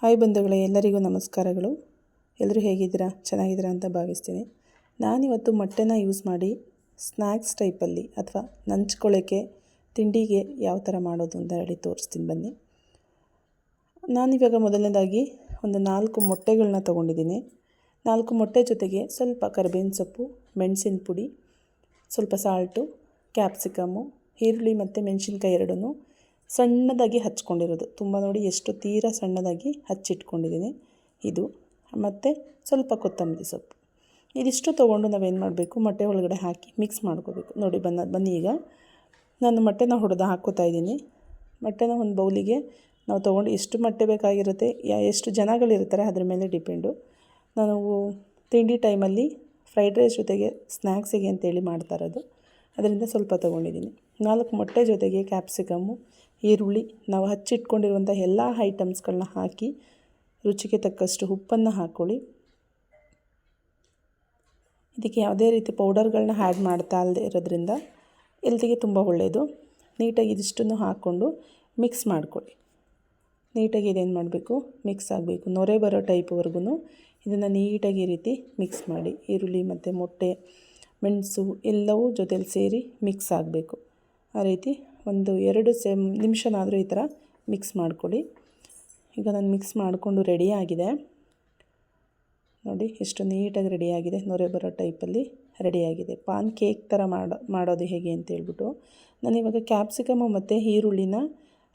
Hi ಬಂಧುಗಳೇ, ಎಲ್ಲರಿಗೂ ನಮಸ್ಕಾರಗಳು. ಎಲ್ಲರೂ ಹೇಗಿದ್ದೀರಾ? ಚೆನ್ನಾಗಿದ್ದೀರಾ ಅಂತ ಭಾವಿಸ್ತೀನಿ. ನಾನಿವತ್ತು ಮೊಟ್ಟೆನ ಯೂಸ್ ಮಾಡಿ ಸ್ನ್ಯಾಕ್ಸ್ ಟೈಪಲ್ಲಿ ಅಥವಾ ನಂಚ್ಕೊಳ್ಳೋಕ್ಕೆ ತಿಂಡಿಗೆ ಯಾವ ಥರ ಮಾಡೋದು ಅಂತ ಹೇಳಿ ತೋರಿಸ್ತೀನಿ ಬನ್ನಿ. ನಾನಿವಾಗ ಮೊದಲನೇದಾಗಿ ಒಂದು 4 ಮೊಟ್ಟೆಗಳನ್ನ ತೊಗೊಂಡಿದ್ದೀನಿ. 4 ಮೊಟ್ಟೆ ಜೊತೆಗೆ ಸ್ವಲ್ಪ ಕರಿಬೇವಿನ ಸೊಪ್ಪು, ಮೆಣಸಿನ ಪುಡಿ, ಸ್ವಲ್ಪ ಸಾಲ್ಟು, ಕ್ಯಾಪ್ಸಿಕಮ್ಮು, ಈರುಳ್ಳಿ ಮತ್ತು ಮೆಣಸಿನ್ಕಾಯಿ ಎರಡೂ ಸಣ್ಣದಾಗಿ ಹಚ್ಕೊಂಡಿರೋದು. ತುಂಬ ನೋಡಿ ಎಷ್ಟು ತೀರಾ ಸಣ್ಣದಾಗಿ ಹಚ್ಚಿಟ್ಕೊಂಡಿದ್ದೀನಿ ಇದು, ಮತ್ತು ಸ್ವಲ್ಪ ಕೊತ್ತಂಬರಿ ಸೊಪ್ಪು. ಇದಿಷ್ಟು ತೊಗೊಂಡು ನಾವೇನು ಮಾಡಬೇಕು, ಮೊಟ್ಟೆ ಒಳಗಡೆ ಹಾಕಿ ಮಿಕ್ಸ್ ಮಾಡ್ಕೋಬೇಕು. ನೋಡಿ ಬನ್ನಿ ಈಗ ನಾನು ಮೊಟ್ಟೆನ ಹೊಡೆದು ಹಾಕ್ಕೋತಾ ಇದ್ದೀನಿ. ಮೊಟ್ಟೆನ ಒಂದು ಬೌಲಿಗೆ ನಾವು ತೊಗೊಂಡು ಎಷ್ಟು ಮೊಟ್ಟೆ ಬೇಕಾಗಿರುತ್ತೆ, ಎಷ್ಟು ಜನಗಳಿರ್ತಾರೆ ಅದ್ರ ಮೇಲೆ ಡಿಪೆಂಡು. ನಾನು ತಿಂಡಿ ಟೈಮಲ್ಲಿ ಫ್ರೈಡ್ ರೈಸ್ ಜೊತೆಗೆ ಸ್ನ್ಯಾಕ್ಸಿಗೆ ಅಂತೇಳಿ ಮಾಡ್ತಾ ಇರೋದು, ಅದರಿಂದ ಸ್ವಲ್ಪ ತೊಗೊಂಡಿದ್ದೀನಿ. 4 ಮೊಟ್ಟೆ ಜೊತೆಗೆ ಕ್ಯಾಪ್ಸಿಕಮ್ಮು, ಈರುಳ್ಳಿ, ನಾವು ಹಚ್ಚಿಟ್ಕೊಂಡಿರುವಂಥ ಎಲ್ಲ ಐಟಮ್ಸ್ಗಳನ್ನ ಹಾಕಿ ರುಚಿಗೆ ತಕ್ಕಷ್ಟು ಉಪ್ಪನ್ನು ಹಾಕ್ಕೊಳ್ಳಿ. ಇದಕ್ಕೆ ಯಾವುದೇ ರೀತಿ ಪೌಡರ್ಗಳನ್ನ ಆ್ಯಡ್ ಮಾಡ್ತಾ ಇಲ್ಲದೆ ಇರೋದ್ರಿಂದ ಹೆಲ್ತಿಗೆ ತುಂಬ ಒಳ್ಳೆಯದು. ನೀಟಾಗಿ ಇದಿಷ್ಟನ್ನು ಹಾಕ್ಕೊಂಡು ಮಿಕ್ಸ್ ಮಾಡ್ಕೊಳ್ಳಿ. ನೀಟಾಗಿ ಇದೇನು ಮಾಡಬೇಕು, ಮಿಕ್ಸ್ ಆಗಬೇಕು. ನೊರೆ ಬರೋ ಟೈಪ್ವರೆಗೂ ಇದನ್ನು ನೀಟಾಗಿ ಈ ರೀತಿ ಮಿಕ್ಸ್ ಮಾಡಿ. ಈರುಳ್ಳಿ ಮತ್ತು ಮೊಟ್ಟೆ, ಮೆಣಸು ಎಲ್ಲವೂ ಜೊತೆಲಿ ಸೇರಿ ಮಿಕ್ಸ್ ಆಗಬೇಕು. ಆ ರೀತಿ ಒಂದು 2 ನಿಮಿಷನಾದರೂ ಈ ಥರ ಮಿಕ್ಸ್ ಮಾಡ್ಕೊಳ್ಳಿ. ಈಗ ನಾನು ಮಿಕ್ಸ್ ಮಾಡಿಕೊಂಡು ರೆಡಿಯಾಗಿದೆ. ನೋಡಿ ಎಷ್ಟು ನೀಟಾಗಿ ರೆಡಿಯಾಗಿದೆ, ನೊರೆ ಬರೋ ಟೈಪಲ್ಲಿ ರೆಡಿಯಾಗಿದೆ. ಪಾನ್ ಕೇಕ್ ಥರ ಮಾಡೋದು ಹೇಗೆ ಅಂತೇಳ್ಬಿಟ್ಟು ನಾನಿವಾಗ ಕ್ಯಾಪ್ಸಿಕಮ್ಮು ಮತ್ತು ಈರುಳ್ಳಿನ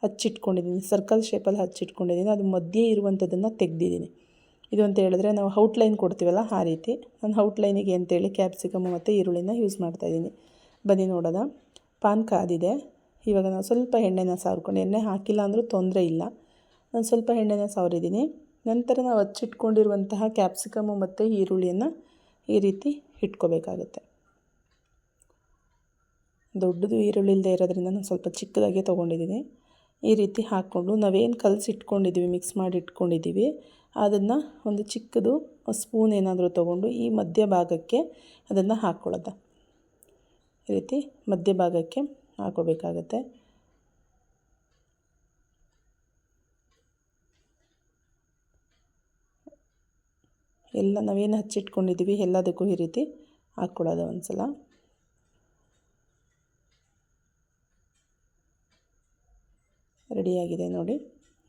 ಹಚ್ಚಿಟ್ಕೊಂಡಿದ್ದೀನಿ, ಸರ್ಕಲ್ ಶೇಪಲ್ಲಿ ಹಚ್ಚಿಟ್ಕೊಂಡಿದ್ದೀನಿ. ಅದು ಮಧ್ಯೆ ಇರುವಂಥದ್ದನ್ನು ತೆಗೆದಿದ್ದೀನಿ. ಇದು ಅಂತ ಹೇಳಿದ್ರೆ ನಾವು ಔಟ್ಲೈನ್ ಕೊಡ್ತೀವಲ್ಲ, ಆ ರೀತಿ ನಾನು ಔಟ್ಲೈನಿಗೆ ಅಂತೇಳಿ ಕ್ಯಾಪ್ಸಿಕಮ್ಮು ಮತ್ತು ಈರುಳ್ಳಿನ ಯೂಸ್ ಮಾಡ್ತಾಯಿದ್ದೀನಿ. ಬನ್ನಿ ನೋಡೋಣ. ಪಾನ್ ಕಾದಿದೆ. ಇವಾಗ ನಾವು ಸ್ವಲ್ಪ ಎಣ್ಣೆನ ಸಾವ್ರ್ಕೊಂಡು, ಎಣ್ಣೆ ಹಾಕಿಲ್ಲ ಅಂದರೂ ತೊಂದರೆ ಇಲ್ಲ, ನಾನು ಸ್ವಲ್ಪ ಎಣ್ಣೆನ ಸಾವರಿದ್ದೀನಿ. ನಂತರ ನಾವು ಹಚ್ಚಿಟ್ಕೊಂಡಿರುವಂತಹ ಕ್ಯಾಪ್ಸಿಕಮ್ಮು ಮತ್ತು ಈರುಳ್ಳಿಯನ್ನು ಈ ರೀತಿ ಇಟ್ಕೋಬೇಕಾಗುತ್ತೆ. ದೊಡ್ಡದು ಈರುಳ್ಳಿ ಇಲ್ಲದೆ ಇರೋದ್ರಿಂದ ನಾನು ಸ್ವಲ್ಪ ಚಿಕ್ಕದಾಗೆ ತೊಗೊಂಡಿದ್ದೀನಿ. ಈ ರೀತಿ ಹಾಕ್ಕೊಂಡು ನಾವೇನು ಕಲಸಿಟ್ಕೊಂಡಿದ್ದೀವಿ, ಮಿಕ್ಸ್ ಮಾಡಿ ಇಟ್ಕೊಂಡಿದ್ದೀವಿ, ಅದನ್ನು ಒಂದು ಚಿಕ್ಕದು ಸ್ಪೂನ್ ಏನಾದರೂ ತೊಗೊಂಡು ಈ ಮಧ್ಯಭಾಗಕ್ಕೆ ಅದನ್ನು ಹಾಕ್ಕೊಳ್ಳೋದು. ಈ ರೀತಿ ಮಧ್ಯಭಾಗಕ್ಕೆ ಹಾಕೋಬೇಕಾಗತ್ತೆ. ಎಲ್ಲ ನಾವೇನು ಹಚ್ಚಿಟ್ಕೊಂಡಿದ್ದೀವಿ ಎಲ್ಲದಕ್ಕೂ ಈ ರೀತಿ ಹಾಕ್ಕೊಳ್ಳೋದು ಒಂದು ಸಲ. ರೆಡಿಯಾಗಿದೆ ನೋಡಿ,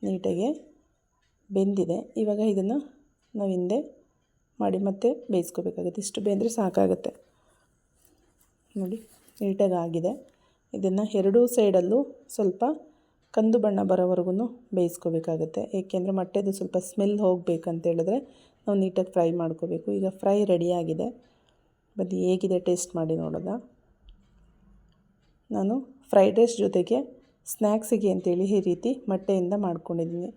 ನೀಟಾಗಿ ಬೆಂದಿದೆ. ಇವಾಗ ಇದನ್ನು ನಾವು ಹಿಂದೆ ಮಾಡಿ ಮತ್ತೆ ಬೇಯಿಸ್ಕೋಬೇಕಾಗುತ್ತೆ. ಇಷ್ಟು ಬೇಂದರೆ ಸಾಕಾಗುತ್ತೆ ನೋಡಿ, ನೀಟಾಗಿ ಆಗಿದೆ. ಇದನ್ನು ಎರಡೂ ಸೈಡಲ್ಲೂ ಸ್ವಲ್ಪ ಕಂದು ಬಣ್ಣ ಬರೋವರೆಗೂ ಬೇಯಿಸ್ಕೋಬೇಕಾಗುತ್ತೆ. ಏಕೆಂದರೆ ಮೊಟ್ಟೆದು ಸ್ವಲ್ಪ ಸ್ಮೆಲ್ ಹೋಗಬೇಕಂತೇಳಿದ್ರೆ ನಾವು ನೀಟಾಗಿ ಫ್ರೈ ಮಾಡ್ಕೋಬೇಕು. ಈಗ ಫ್ರೈ ರೆಡಿಯಾಗಿದೆ. ಬನ್ನಿ ಹೇಗಿದೆ ಟೇಸ್ಟ್ ಮಾಡಿ ನೋಡೋದ. ನಾನು ಫ್ರೈಡ್ ರೈಸ್ ಜೊತೆಗೆ ಸ್ನ್ಯಾಕ್ಸಿಗೆ ಅಂತೇಳಿ ಈ ರೀತಿ ಮೊಟ್ಟೆಯಿಂದ ಮಾಡ್ಕೊಂಡಿದ್ದೀನಿ.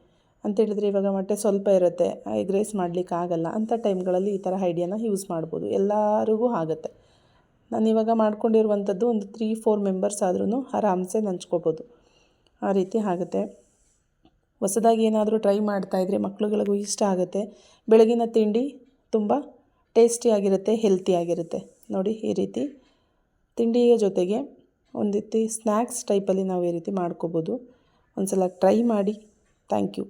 ಅಂತೇಳಿದರೆ ಇವಾಗ ಮೊಟ್ಟೆ ಸ್ವಲ್ಪ ಇರುತ್ತೆ, ಎಗ್ ರೈಸ್ ಮಾಡಲಿಕ್ಕೆ ಆಗಲ್ಲ, ಅಂಥ ಟೈಮ್ಗಳಲ್ಲಿ ಈ ಥರ ಐಡಿಯಾನ ಯೂಸ್ ಮಾಡ್ಬೋದು. ಎಲ್ಲರಿಗೂ ಆಗುತ್ತೆ. ನಾನಿವಾಗ ಮಾಡ್ಕೊಂಡಿರುವಂಥದ್ದು ಒಂದು 3-4 ಮೆಂಬರ್ಸ್ ಆದ್ರೂ ಆರಾಮ್ಸೆ ನಂಚ್ಕೋಬೋದು. ಆ ರೀತಿ ಆಗುತ್ತೆ. ಹೊಸದಾಗಿ ಏನಾದರೂ ಟ್ರೈ ಮಾಡ್ತಾಯಿದ್ರೆ ಮಕ್ಳುಗಳಿಗೂ ಇಷ್ಟ ಆಗುತ್ತೆ. ಬೆಳಗಿನ ತಿಂಡಿ ತುಂಬ ಟೇಸ್ಟಿಯಾಗಿರುತ್ತೆ, ಹೆಲ್ತಿಯಾಗಿರುತ್ತೆ. ನೋಡಿ ಈ ರೀತಿ ತಿಂಡಿಯ ಜೊತೆಗೆ ಒಂದು ರೀತಿ ಸ್ನ್ಯಾಕ್ಸ್ ಟೈಪಲ್ಲಿ ನಾವು ಈ ರೀತಿ ಮಾಡ್ಕೋಬೋದು. ಒಂದು ಸಲ ಟ್ರೈ ಮಾಡಿ. Thank you.